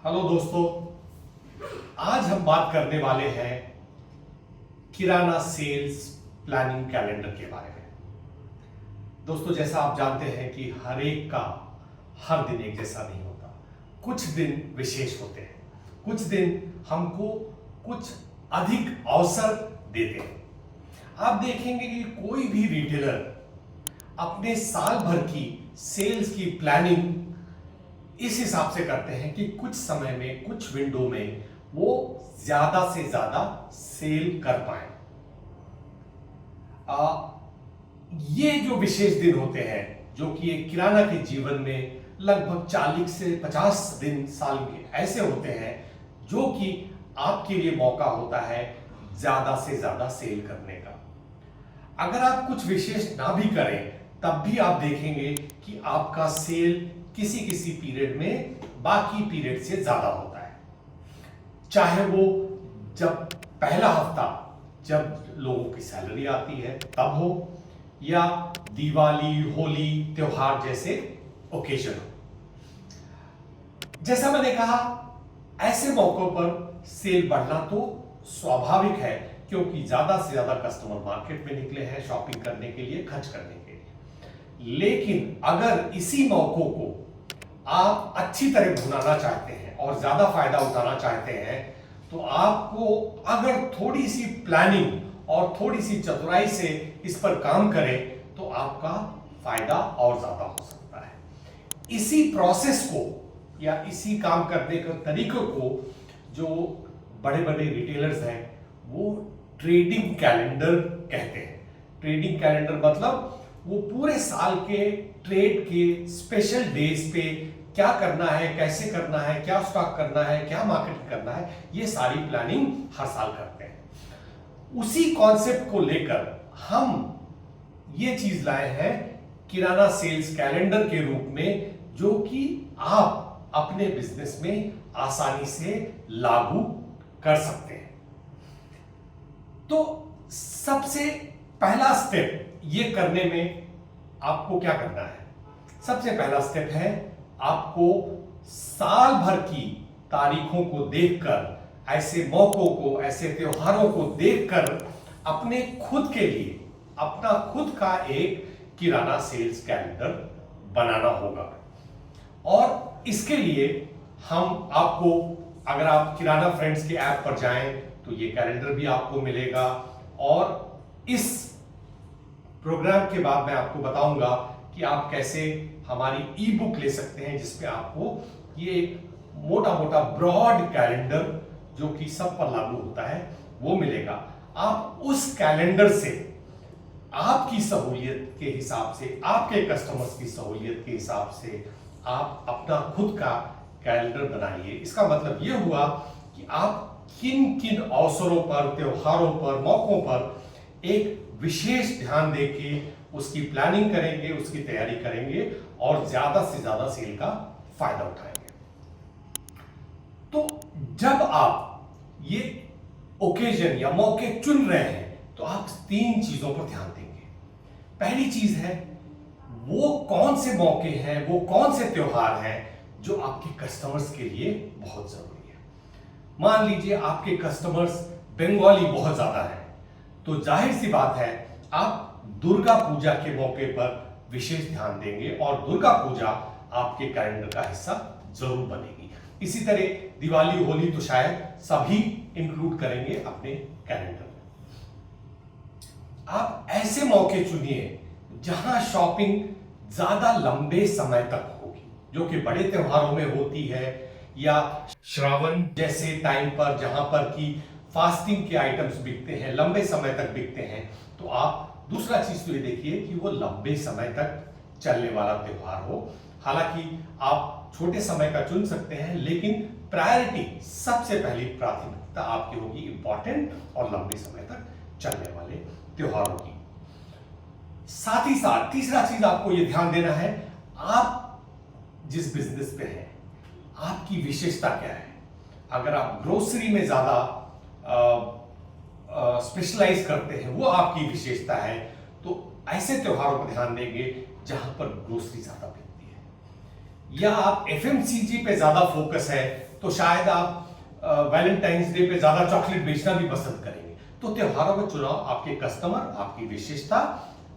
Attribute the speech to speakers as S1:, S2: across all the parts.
S1: Hello दोस्तों, आज हम बात करने वाले हैं किराना सेल्स प्लानिंग कैलेंडर के बारे में। दोस्तों, जैसा आप जानते हैं कि हर एक का हर दिन एक जैसा नहीं होता। कुछ दिन विशेष होते हैं, कुछ दिन हमको कुछ अधिक अवसर देते हैं। आप देखेंगे कि कोई भी रिटेलर अपने साल भर की सेल्स की प्लानिंग इस हिसाब से करते हैं कि कुछ समय में, कुछ विंडो में वो ज्यादा से ज्यादा सेल कर पाए। ये जो विशेष दिन होते हैं, जो कि एक किराना के जीवन में लगभग 40 से 50 दिन साल के ऐसे होते हैं जो कि आपके लिए मौका होता है ज्यादा से ज्यादा सेल करने का। अगर आप कुछ विशेष ना भी करें तब भी आप देखेंगे कि आपका सेल किसी किसी पीरियड में बाकी पीरियड से ज्यादा होता है। चाहे वो जब पहला हफ्ता जब लोगों की सैलरी आती है तब हो, या दिवाली, होली, त्योहार जैसे ओकेजन हो। जैसा मैंने कहा, ऐसे मौकों पर सेल बढ़ना तो स्वाभाविक है, क्योंकि ज्यादा से ज्यादा कस्टमर मार्केट में निकले हैं शॉपिंग करने के लिए, खर्च करने के लिए। लेकिन अगर इसी मौकों को आप अच्छी तरह भुनाना चाहते हैं और ज्यादा फायदा उठाना चाहते हैं, तो आपको अगर थोड़ी सी प्लानिंग और थोड़ी सी चतुराई से इस पर काम करें तो आपका फायदा और ज्यादा हो सकता है। इसी प्रोसेस को या इसी काम करने के तरीकों को जो बड़े बड़े रिटेलर्स हैं वो ट्रेडिंग कैलेंडर कहते हैं। ट्रेडिंग कैलेंडर मतलब वो पूरे साल के ट्रेड के स्पेशल डेज पे क्या करना है, कैसे करना है, क्या स्टॉक करना है, क्या मार्केटिंग करना है, ये सारी प्लानिंग हर साल करते हैं। उसी कॉन्सेप्ट को लेकर हम ये चीज लाए हैं किराना सेल्स कैलेंडर के रूप में, जो कि आप अपने बिजनेस में आसानी से लागू कर सकते हैं। तो सबसे पहला स्टेप ये करने में आपको क्या करना है? सबसे पहला स्टेप है आपको साल भर की तारीखों को देखकर, ऐसे मौकों को, ऐसे त्योहारों को देखकर अपने खुद के लिए अपना खुद का एक किराना सेल्स कैलेंडर बनाना होगा। और इसके लिए हम आपको, अगर आप किराना फ्रेंड्स के ऐप पर जाएं तो ये कैलेंडर भी आपको मिलेगा। और इस प्रोग्राम के बाद मैं आपको बताऊंगा कि आप कैसे हमारी ई बुक ले सकते हैं, जिसपे आपको ये एक मोटा मोटा ब्रॉड कैलेंडर जो कि सब पर लागू होता है वो मिलेगा। आप उस कैलेंडर से आपकी सहूलियत के हिसाब से, आपके कस्टमर्स की सहूलियत के हिसाब से आप अपना खुद का कैलेंडर बनाइए। इसका मतलब यह हुआ कि आप किन किन अवसरों पर, त्योहारों पर, मौकों पर एक विशेष ध्यान देके उसकी प्लानिंग करेंगे, उसकी तैयारी करेंगे और ज्यादा से ज्यादा सेल का फायदा उठाएंगे। तो जब आप ये ओकेजन या मौके चुन रहे हैं तो आप 3 चीजों पर ध्यान देंगे। पहली चीज है वो कौन से मौके हैं, वो कौन से त्योहार हैं जो आपके कस्टमर्स के लिए बहुत जरूरी है। मान लीजिए आपके कस्टमर्स बंगाली बहुत ज्यादा है, तो जाहिर सी बात है आप दुर्गा पूजा के मौके पर विशेष ध्यान देंगे और दुर्गा पूजा आपके कैलेंडर का हिस्सा जरूर बनेगी। इसी तरह दिवाली, होली तो शायद सभी इंक्लूड करेंगे अपने कैलेंडर में। आप ऐसे मौके चुनिए जहां शॉपिंग ज्यादा लंबे समय तक होगी, जो कि बड़े त्योहारों में होती है, या श्रावण जैसे टाइम पर जहां पर कि फास्टिंग के आइटम्स बिकते हैं, लंबे समय तक बिकते हैं। तो आप दूसरा चीज तो ये देखिए कि वो लंबे समय तक चलने वाला त्योहार हो। हालांकि आप छोटे समय का चुन सकते हैं, लेकिन प्रायोरिटी, सबसे पहली प्राथमिकता आपकी होगी इंपॉर्टेंट और लंबे समय तक चलने वाले त्योहारों की। साथ ही साथ तीसरा चीज आपको ये ध्यान देना है, आप जिस बिजनेस पे हैं आपकी विशेषता क्या है। अगर आप ग्रोसरी में ज्यादा स्पेशलाइज करते हैं, वो आपकी विशेषता है, तो ऐसे त्योहारों पर ध्यान देंगे जहां पर ग्रोसरी ज्यादा बिकती है। या आप एफएमसीजी पे ज्यादा फोकस है, तो शायद आप वैलेंटाइंस डे पे ज्यादा चॉकलेट बेचना भी पसंद करेंगे। तो त्योहारों में चुनाव आपके कस्टमर, आपकी विशेषता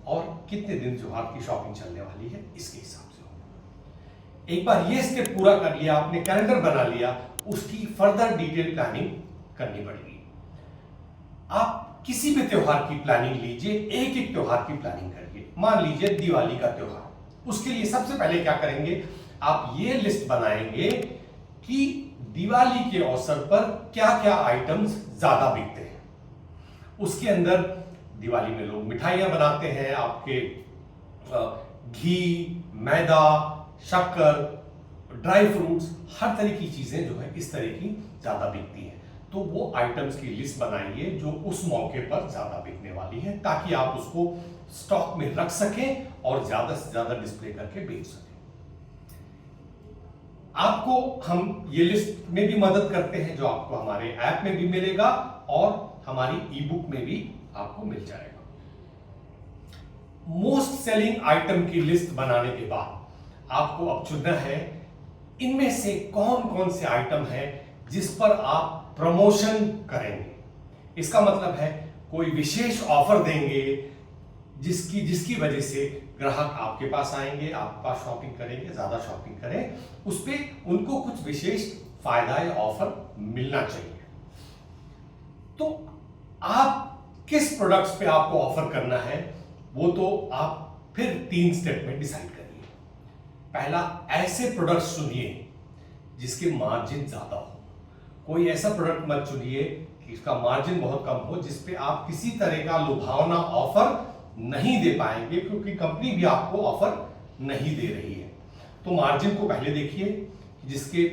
S1: और कितने दिन त्योहार की शॉपिंग चलने वाली है इसके हिसाब से होगा। एक बार ये स्टेप पूरा कर लिया, आपने कैलेंडर बना लिया, उसकी फर्दर डिटेल प्लानिंग करनी पड़ेगी। आप किसी भी त्योहार की प्लानिंग लीजिए, एक एक त्योहार की प्लानिंग करिए। मान लीजिए दिवाली का त्योहार, उसके लिए सबसे पहले क्या करेंगे, आप ये लिस्ट बनाएंगे कि दिवाली के अवसर पर क्या क्या आइटम्स ज्यादा बिकते हैं। उसके अंदर दिवाली में लोग मिठाइयां बनाते हैं, आपके घी, मैदा, शक्कर, ड्राई फ्रूट्स, हर तरह की चीजें जो है इस तरह की ज्यादा बिकती हैं। तो वो आइटम्स की लिस्ट बनाइए जो उस मौके पर ज्यादा बिकने वाली है, ताकि आप उसको स्टॉक में रख सकें और ज्यादा से ज्यादा डिस्प्ले करके बेच सकें। आपको हम ये लिस्ट में भी मदद करते हैं, जो आपको हमारे ऐप में भी मिलेगा और हमारी ई बुक में भी आपको मिल जाएगा। मोस्ट सेलिंग आइटम की लिस्ट बनाने के बाद आपको अब चुनना है इनमें से कौन कौन से आइटम है जिस पर आप प्रमोशन करेंगे। इसका मतलब है कोई विशेष ऑफर देंगे जिसकी वजह से ग्राहक आपके पास आएंगे, आपके पास शॉपिंग करेंगे, ज्यादा शॉपिंग करें, उस पर उनको कुछ विशेष फायदा या ऑफर मिलना चाहिए। तो आप किस प्रोडक्ट्स पे आपको ऑफर करना है वो तो आप फिर 3 स्टेप में डिसाइड करिए। पहला, ऐसे प्रोडक्ट्स चुनिए जिसके मार्जिन ज्यादा हो। कोई ऐसा प्रोडक्ट मत चुनिए कि इसका मार्जिन बहुत कम हो, जिसपे आप किसी तरह का लुभावना ऑफर नहीं दे पाएंगे, क्योंकि कंपनी भी आपको ऑफर नहीं दे रही है। तो मार्जिन को पहले देखिए, जिसके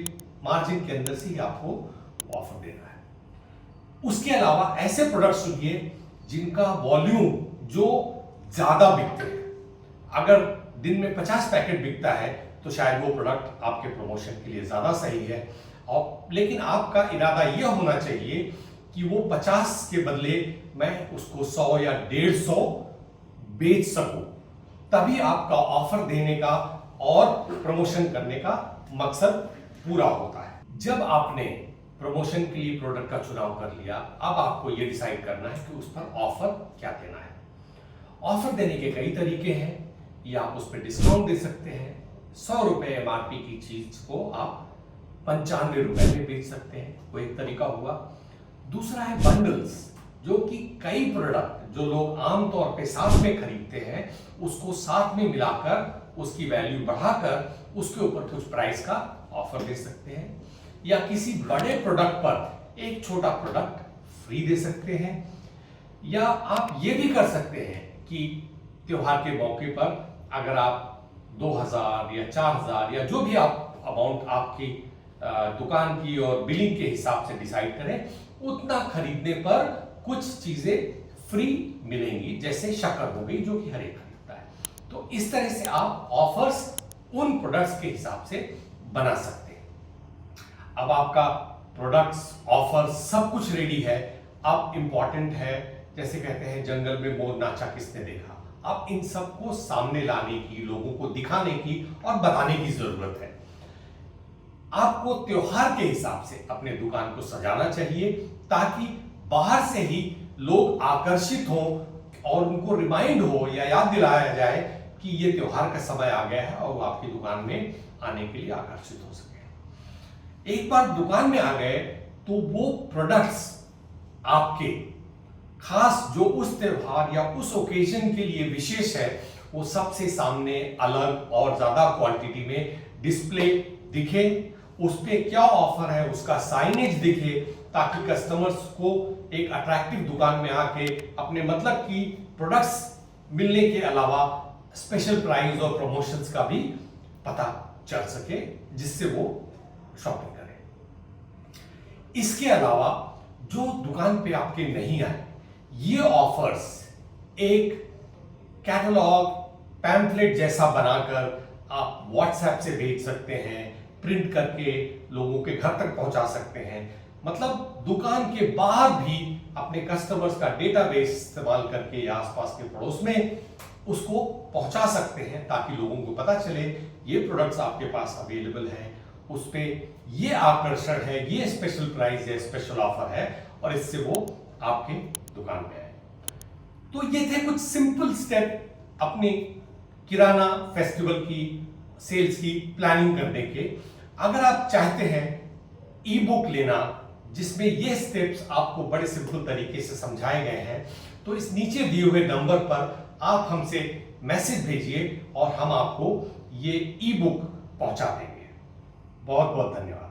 S1: मार्जिन के अंदर से ही आपको ऑफर देना है। उसके अलावा ऐसे प्रोडक्ट्स चुनिए जिनका वॉल्यूम जो ज्यादा बिकते हैं। अगर दिन में 50 पैकेट बिकता है तो शायद वो प्रोडक्ट आपके प्रमोशन के लिए ज्यादा सही है, और लेकिन आपका इरादा यह होना चाहिए कि वो 50 के बदले मैं उसको 100 या 150 बेच सकूं। तभी आपका ऑफर देने का और प्रमोशन करने का मकसद पूरा होता है। जब आपने प्रमोशन के लिए प्रोडक्ट का चुनाव कर लिया, अब आपको यह डिसाइड करना है कि उस पर ऑफर क्या देना है। ऑफर देने के कई तरीके हैं, या आप उस पर डिस्काउंट दे सकते हैं। 100 रुपए एमआरपी की चीज को आप 95 रुपए में बेच सकते हैं, वो एक तरीका हुआ। दूसरा है बंडल्स, जो कि कई प्रोडक्ट जो लोग आमतौर पे साथ में खरीदते हैं उसको साथ में मिलाकर उसकी वैल्यू बढ़ाकर उसके ऊपर कुछ प्राइस का ऑफर दे सकते हैं। या किसी बड़े प्रोडक्ट पर एक छोटा प्रोडक्ट फ्री दे सकते हैं। या आप ये भी कर सकते हैं कि त्योहार के मौके पर अगर आप 2000 या 4000 या जो भी आप अमाउंट आपकी दुकान की और बिलिंग के हिसाब से डिसाइड करें, उतना खरीदने पर कुछ चीजें फ्री मिलेंगी, जैसे शक्कर हो गई जो कि हर एक खरीदता है। तो इस तरह से आप ऑफर्स उन प्रोडक्ट्स के हिसाब से बना सकते हैं। अब आपका प्रोडक्ट्स, ऑफर सब कुछ रेडी है। अब इंपॉर्टेंट है, जैसे कहते हैं जंगल में मोर नाचा किसने देखा, अब इन सबको सामने लाने की, लोगों को दिखाने की और बताने की जरूरत है। आपको त्योहार के हिसाब से अपने दुकान को सजाना चाहिए, ताकि बाहर से ही लोग आकर्षित हों और उनको रिमाइंड हो या याद दिलाया जाए कि ये त्योहार का समय आ गया है, और वो आपकी दुकान में आने के लिए आकर्षित हो सके। एक बार दुकान में आ गए तो वो प्रोडक्ट्स आपके खास जो उस त्योहार या उस ओकेजन के लिए विशेष है, वो सबसे सामने अलग और ज्यादा क्वांटिटी में डिस्प्ले दिखे, उस पे क्या ऑफर है उसका साइनेज दिखे, ताकि कस्टमर्स को एक अट्रैक्टिव दुकान में आके अपने मतलब की प्रोडक्ट्स मिलने के अलावा स्पेशल प्राइस और प्रमोशंस का भी पता चल सके, जिससे वो शॉपिंग करें। इसके अलावा जो दुकान पे आपके नहीं आए, ये ऑफर्स एक कैटलॉग, पैम्फलेट जैसा बनाकर आप व्हाट्सएप से भेज सकते हैं, प्रिंट करके लोगों के घर तक पहुंचा सकते हैं। मतलब दुकान के बाहर भी अपने कस्टमर्स का डेटाबेस इस्तेमाल करके या आसपास के पड़ोस में उसको पहुंचा सकते हैं, ताकि लोगों को पता चले ये प्रोडक्ट्स आपके पास अवेलेबल हैं उस पे ये आकर्षण है, ये स्पेशल प्राइस है, स्पेशल ऑफर है, और इससे वो आपके दुकान पे आए। तो ये थे कुछ सिंपल स्टेप अपनी किराना फेस्टिवल की सेल्स की प्लानिंग करने के। अगर आप चाहते हैं ई बुक लेना जिसमें ये स्टेप्स आपको बड़े सिंपल तरीके से समझाए गए हैं, तो इस नीचे दिए हुए नंबर पर आप हमसे मैसेज भेजिए और हम आपको ये ई बुक पहुंचा देंगे। बहुत बहुत धन्यवाद।